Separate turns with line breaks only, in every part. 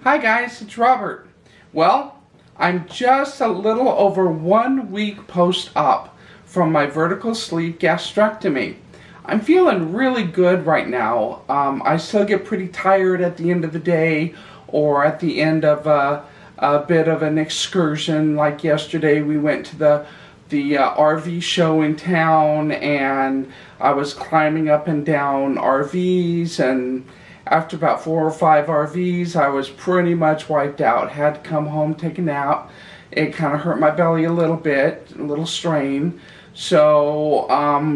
Hi guys, it's Robert. Well, I'm just a little over 1 week post-op from my vertical sleeve gastrectomy. I'm feeling really good right now. I still get pretty tired at the end of the day or at the end of a bit of an excursion. Like yesterday we went to the RV show in town and I was climbing up and down RVs, and after about 4 or 5 RVs, I was pretty much wiped out. Had to come home, take a nap. It kind of hurt my belly a little bit, a little strain. So,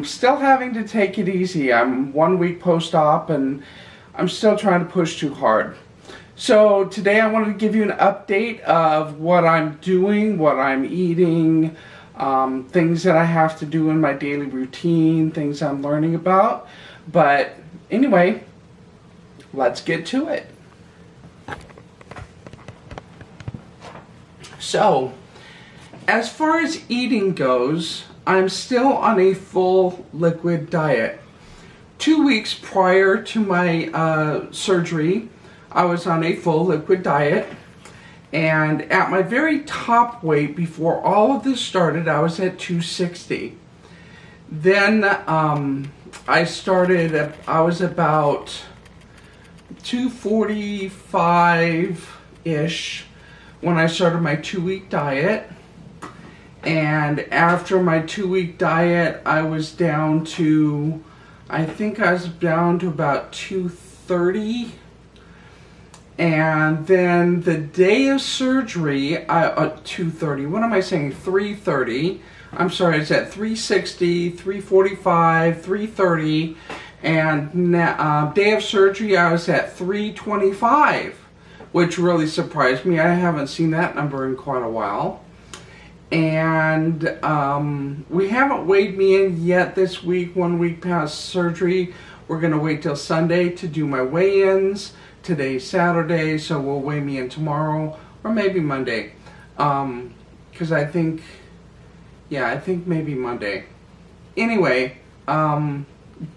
still having to take it easy. I'm 1 week post-op and I'm still trying to push too hard. So today I wanted to give you an update of what I'm doing, what I'm eating, things that I have to do in my daily routine, things I'm learning about. But anyway, let's get to it. So, as far as eating goes, I'm still on a full liquid diet. 2 weeks prior to my surgery, I was on a full liquid diet. And at my very top weight before all of this started, I was at 260. Then I was about 245-ish when I started my 2-week diet. And after my 2-week diet, I was down to, I think I was down to about 230. And then the day of surgery, 230, what am I saying, 330. I'm sorry, it's at 360, 345, 330. And day of surgery, I was at 325, which really surprised me. I haven't seen that number in quite a while. And we haven't weighed me in yet this week, 1 week past surgery. We're going to wait till Sunday to do my weigh-ins. Today's Saturday, so we'll weigh me in tomorrow or maybe Monday. Because I think maybe Monday. Anyway,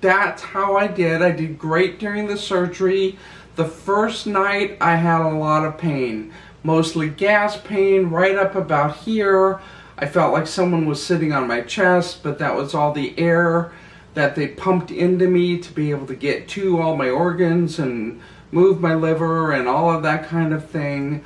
that's how I did. I did great during the surgery. The first night I had a lot of pain, mostly gas pain right up about here. I felt like someone was sitting on my chest, but that was all the air that they pumped into me to be able to get to all my organs and move my liver and all of that kind of thing.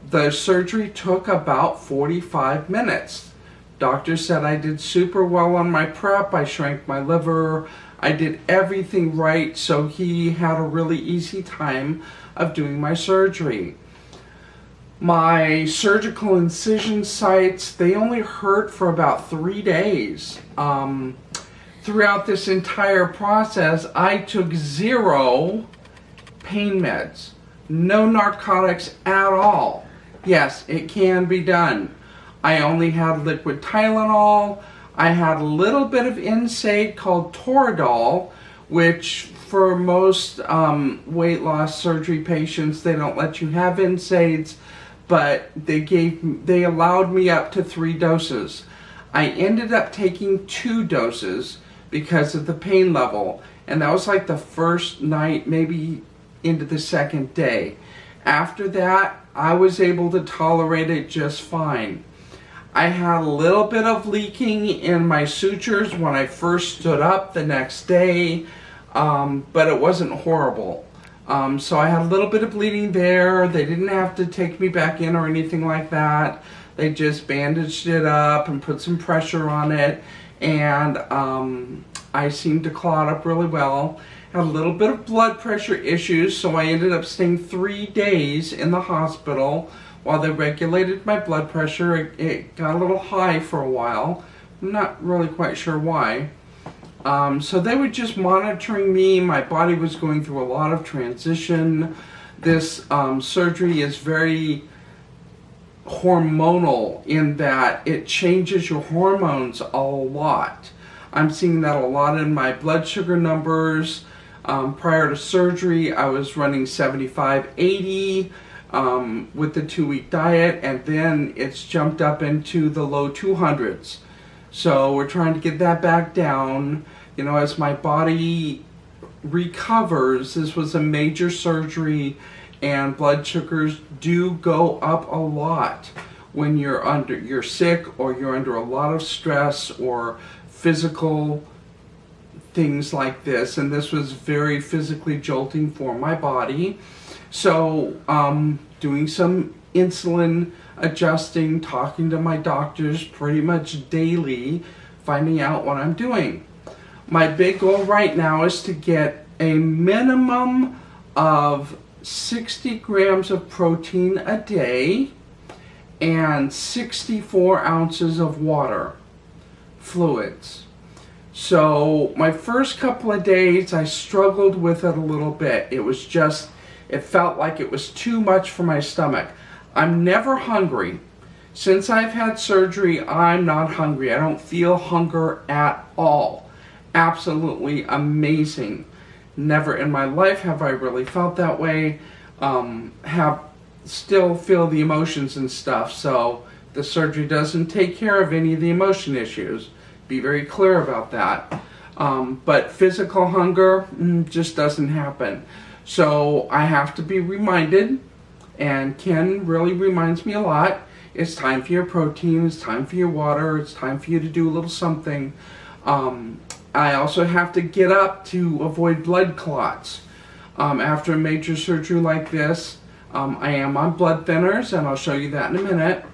The surgery took about 45 minutes. Doctor said I did super well on my prep. I shrank my liver. I did everything right, so he had a really easy time of doing my surgery. My surgical incision sites, they only hurt for about 3 days. Throughout this entire process, I took 0 pain meds, no narcotics at all. Yes, it can be done. I only had liquid Tylenol. I had a little bit of NSAID called Toradol, which for most weight loss surgery patients, they don't let you have NSAIDs, but they allowed me up to 3 doses. I ended up taking 2 doses because of the pain level, and that was like the first night, maybe into the second day. After that, I was able to tolerate it just fine. I had a little bit of leaking in my sutures when I first stood up the next day, but it wasn't horrible. So I had a little bit of bleeding there. They didn't have to take me back in or anything like that. They just bandaged it up and put some pressure on it, and I seemed to clot up really well. Had a little bit of blood pressure issues, so I ended up staying 3 days in the hospital while they regulated my blood pressure. It got a little high for a while. I'm not really quite sure why. So they were just monitoring me. My body was going through a lot of transition. This surgery is very hormonal in that it changes your hormones a lot. I'm seeing that a lot in my blood sugar numbers. Prior to surgery, I was running 75, 80 with the 2-week diet, and then it's jumped up into the low 200s. So we're trying to get that back down. You know, as my body recovers, this was a major surgery. and blood sugars do go up a lot when you're sick, or you're under a lot of stress or physical things like this. And this was very physically jolting for my body. So doing some insulin adjusting, talking to my doctors pretty much daily, finding out what I'm doing. My big goal right now is to get a minimum of 60 grams of protein a day and 64 ounces of water, fluids. So my first couple of days I struggled with it a little bit. It felt like it was too much for my stomach. I'm never hungry. Since I've had surgery, I'm not hungry. I don't feel hunger at all. Absolutely amazing. Never in my life have I really felt that way. Still feel the emotions and stuff, so the surgery doesn't take care of any of the emotion issues. Be very clear about that. But physical hunger just doesn't happen. So I have to be reminded, and Ken really reminds me a lot, it's time for your protein, it's time for your water, it's time for you to do a little something. I also have to get up to avoid blood clots. After a major surgery like this, I am on blood thinners, and I'll show you that in a minute.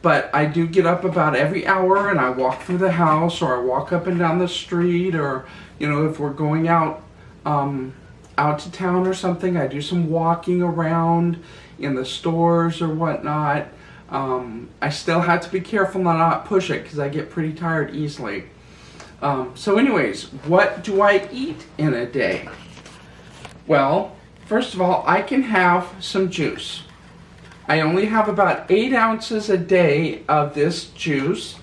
But I do get up about every hour, and I walk through the house, or I walk up and down the street, or if we're going out to town or something, I do some walking around in the stores or whatnot. I still have to be careful not push it, because I get pretty tired easily. So anyways, what do I eat in a day? Well, first of all, I can have some juice. I only have about 8 ounces a day of this juice,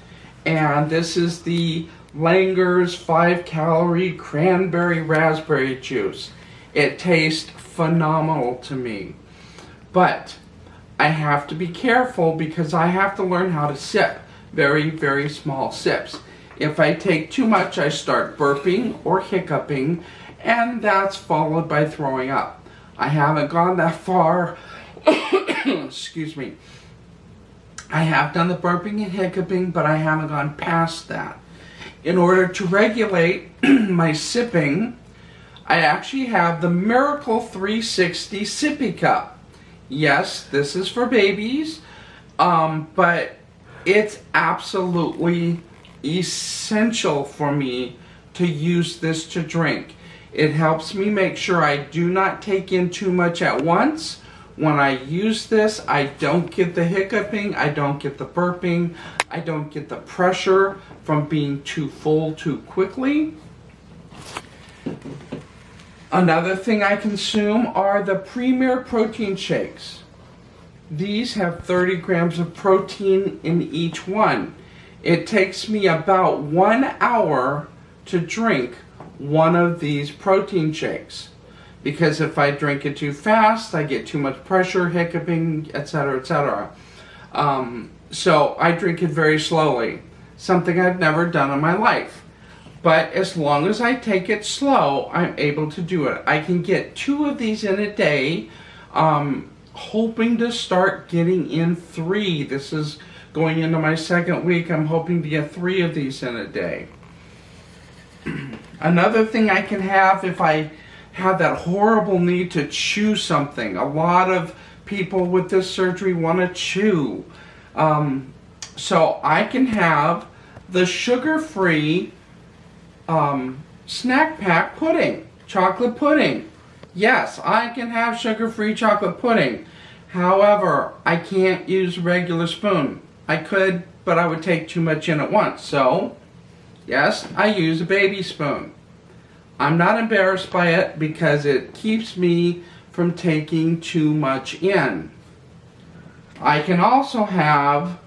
and this is the Langer's 5-calorie cranberry raspberry juice. It tastes phenomenal to me. But I have to be careful, because I have to learn how to sip. Very, very small sips. If I take too much, I start burping or hiccuping, and that's followed by throwing up. I haven't gone that far. Excuse me. I have done the burping and hiccuping, but I haven't gone past that. In order to regulate my sipping, I actually have the Miracle 360 sippy cup. Yes, this is for babies, but it's absolutely essential for me to use this to drink. It helps me make sure I do not take in too much at once. When I use this, I don't get the hiccuping, I don't get the burping, I don't get the pressure from being too full too quickly. Another thing I consume are the Premier protein shakes. These have 30 grams of protein in each one. It takes me about 1 hour to drink one of these protein shakes, because if I drink it too fast, I get too much pressure, hiccuping, etc., etc. So I drink it very slowly, something I've never done in my life. But as long as I take it slow, I'm able to do it. I can get 2 of these in a day, hoping to start getting in 3. This is going into my 2nd week. I'm hoping to get 3 of these in a day. Another thing I can have if I have that horrible need to chew something. A lot of people with this surgery want to chew. So I can have the sugar-free snack pack pudding, chocolate pudding. Yes, I can have sugar-free chocolate pudding. However, I can't use a regular spoon. I could, but I would take too much in at once. So, yes, I use a baby spoon. I'm not embarrassed by it, because it keeps me from taking too much in. I can also have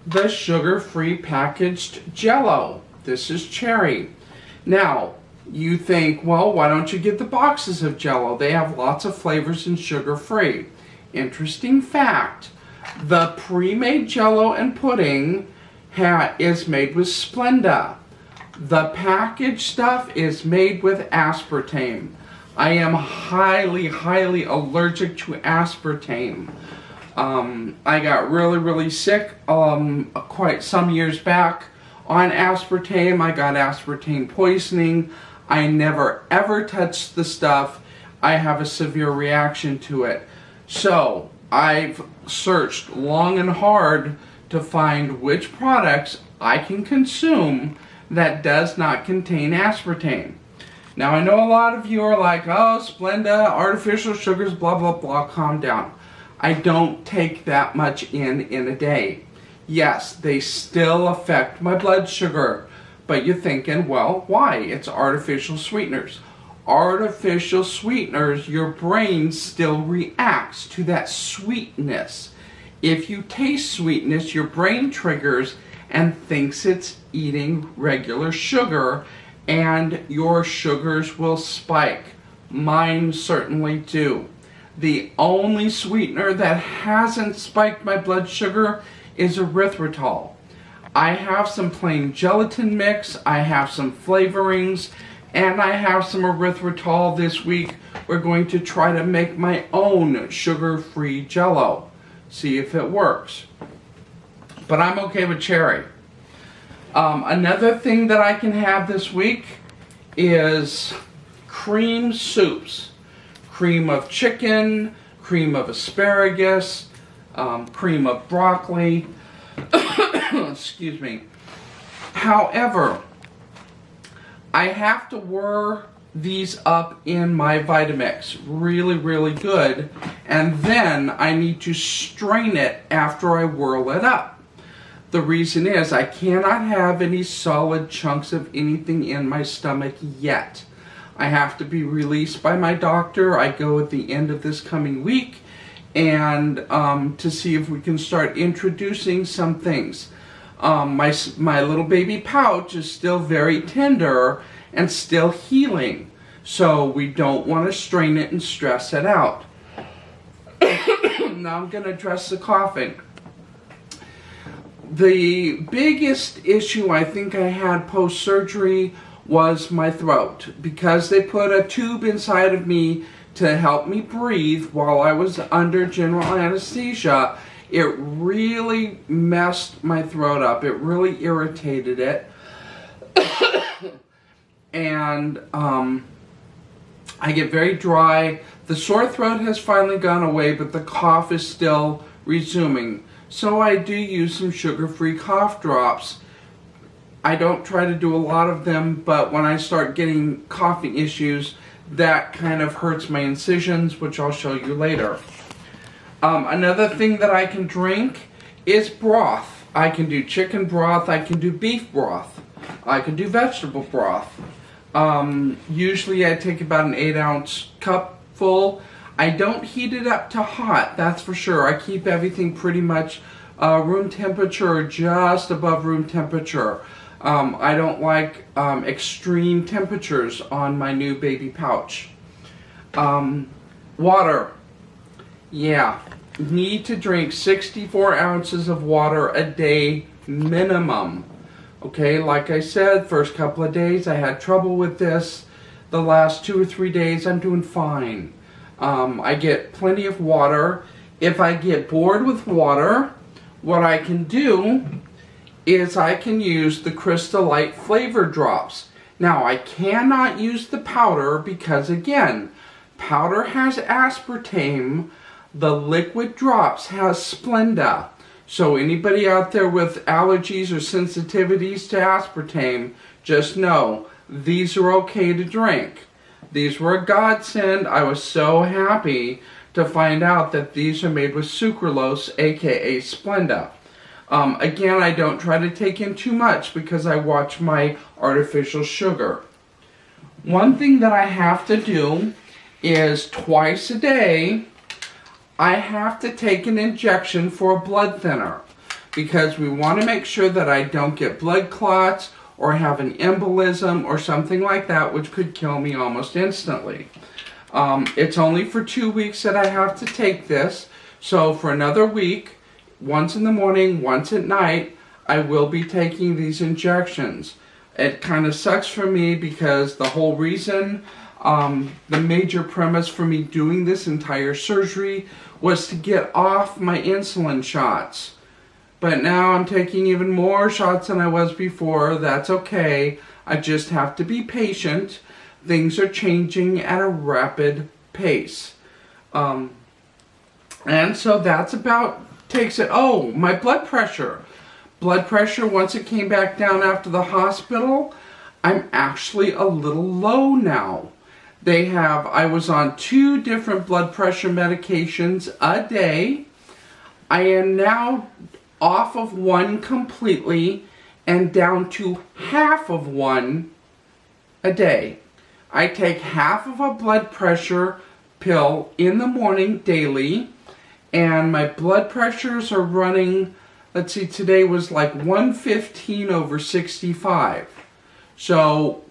the sugar-free packaged Jell-O. This is cherry. Now, you think, well, why don't you get the boxes of Jell-O? They have lots of flavors and sugar-free. Interesting fact, the pre-made Jell-O and pudding is made with Splenda. The packaged stuff is made with aspartame. I am highly, highly allergic to aspartame. I got really, really sick quite some years back on aspartame. I got aspartame poisoning. I never ever touched the stuff. I have a severe reaction to it. So I've searched long and hard to find which products I can consume that does not contain aspartame. Now I know a lot of you are like, oh, Splenda, artificial sugars, blah, blah, blah. Calm down. I don't take that much in a day. Yes, they still affect my blood sugar. But you're thinking, well, why? It's artificial sweeteners. Artificial sweeteners, your brain still reacts to that sweetness. If you taste sweetness, your brain triggers and thinks it's eating regular sugar, and your sugars will spike. Mine certainly do. The only sweetener that hasn't spiked my blood sugar is erythritol. I have some plain gelatin mix, I have some flavorings, and I have some erythritol this week. We're going to try to make my own sugar-free Jell-O. See if it works. But I'm okay with cherry. Another thing that I can have this week is cream soups. Cream of chicken, cream of asparagus, cream of broccoli. Excuse me. However, I have to whir these up in my Vitamix really, really good, and then I need to strain it after I whirl it up. The reason is I cannot have any solid chunks of anything in my stomach yet. I have to be released by my doctor. I go at the end of this coming week, and to see if we can start introducing some things. My little baby pouch is still very tender and still healing, so we don't want to strain it and stress it out. Now I'm going to address the coughing. The biggest issue I think I had post-surgery was my throat, because they put a tube inside of me to help me breathe while I was under general anesthesia. It really messed my throat up. It really irritated it. And I get very dry. The sore throat has finally gone away, but the cough is still resuming. So I do use some sugar-free cough drops. I don't try to do a lot of them, but when I start getting coughing issues, that kind of hurts my incisions, which I'll show you later. Another thing that I can drink is broth. I can do chicken broth, I can do beef broth, I can do vegetable broth. Usually I take about an 8-ounce cup full. I don't heat it up to hot, that's for sure. I keep everything pretty much room temperature or just above room temperature. I don't like extreme temperatures on my new baby pouch. Water. Yeah, need to drink 64 ounces of water a day minimum. Okay, like I said, first couple of days I had trouble with this. The last 2 or 3 days I'm doing fine. I get plenty of water. If I get bored with water, what I can do is I can use the Crystal Light flavor drops. Now I cannot use the powder because, again, powder has aspartame, the liquid drops has Splenda. So anybody out there with allergies or sensitivities to aspartame, just know these are okay to drink. These were a godsend. I was so happy to find out that these are made with sucralose, aka Splenda. Again, I don't try to take in too much because I watch my artificial sugar. One thing that I have to do is twice a day, I have to take an injection for a blood thinner, because we want to make sure that I don't get blood clots or have an embolism or something like that, which could kill me almost instantly. It's only for 2 weeks that I have to take this, so for another week, once in the morning, once at night, I will be taking these injections. It kind of sucks for me because the whole reason The major premise for me doing this entire surgery was to get off my insulin shots. But now I'm taking even more shots than I was before. That's okay. I just have to be patient. Things are changing at a rapid pace. And so that's about takes it. Oh, my blood pressure. Blood pressure, once it came back down after the hospital, I'm actually a little low now. I was on 2 different blood pressure medications a day. I am now off of one completely and down to half of one a day. I take half of a blood pressure pill in the morning daily, and my blood pressures are running, let's see, today was like 115/65. So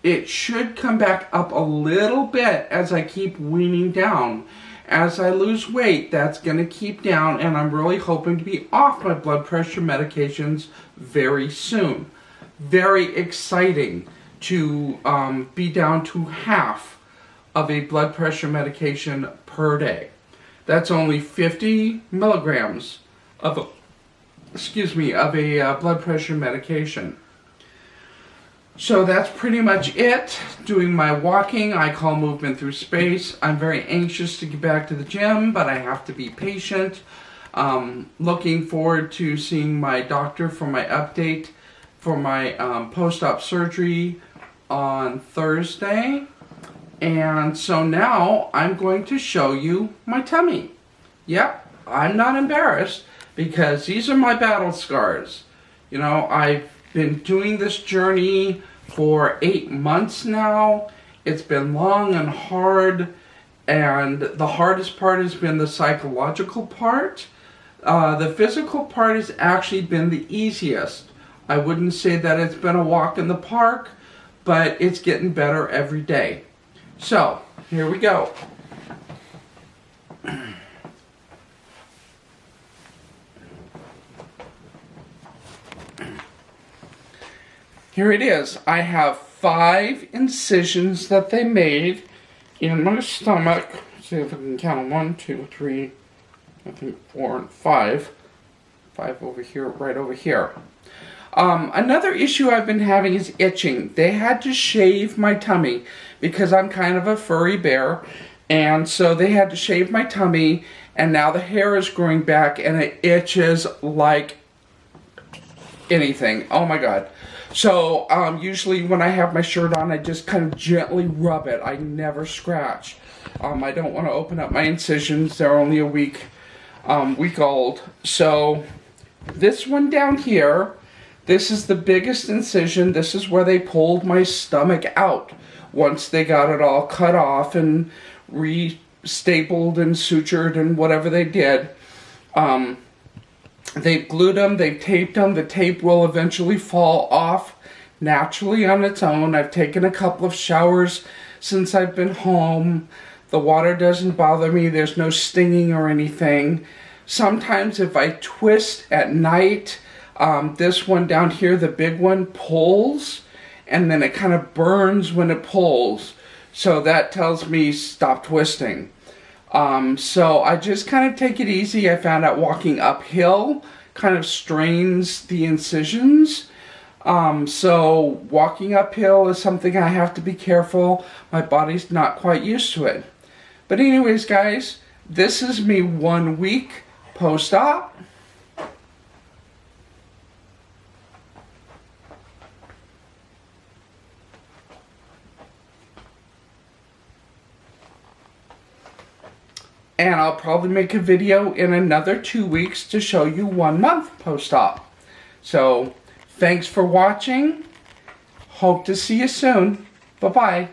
it should come back up a little bit as I keep weaning down. As I lose weight, that's going to keep down, and I'm really hoping to be off my blood pressure medications very soon. Very exciting to be down to half of a blood pressure medication per day. That's only 50 milligrams of a blood pressure medication. So that's pretty much it. Doing my walking, I call movement through space. I'm very anxious to get back to the gym, but I have to be patient. Looking forward to seeing my doctor for my update for my post-op surgery on Thursday. And so now I'm going to show you my tummy. Yep, I'm not embarrassed because these are my battle scars. You know, I've been doing this journey for 8 months now. It's been long and hard, and the hardest part has been the psychological part. The physical part has actually been the easiest. I wouldn't say that it's been a walk in the park, but it's getting better every day. So, here we go. Here it is. I have 5 incisions that they made in my stomach. Let's see if I can count them. 1, 2, 3, I think 4 and 5. 5 over here, right over here. Another issue I've been having is itching. They had to shave my tummy because I'm kind of a furry bear, and so they had to shave my tummy, and now the hair is growing back and it itches like anything. Oh my god. So usually when I have my shirt on, I just kind of gently rub it. I never scratch. I don't want to open up my incisions. They're only a week old. So this one down here, this is the biggest incision. This is where they pulled my stomach out once they got it all cut off and re-stapled and sutured and whatever they did. They've glued them, they've taped them. The tape will eventually fall off naturally on its own. I've taken a couple of showers since I've been home. The water doesn't bother me. There's no stinging or anything. Sometimes if I twist at night, this one down here, the big one, pulls, and then it kind of burns when it pulls. So that tells me stop twisting. So I just kind of take it easy. I found out walking uphill kind of strains the incisions. So walking uphill is something I have to be careful. My body's not quite used to it. But anyways, guys, this is me 1 week post-op. And I'll probably make a video in another 2 weeks to show you 1 month post-op. So, thanks for watching. Hope to see you soon. Bye-bye.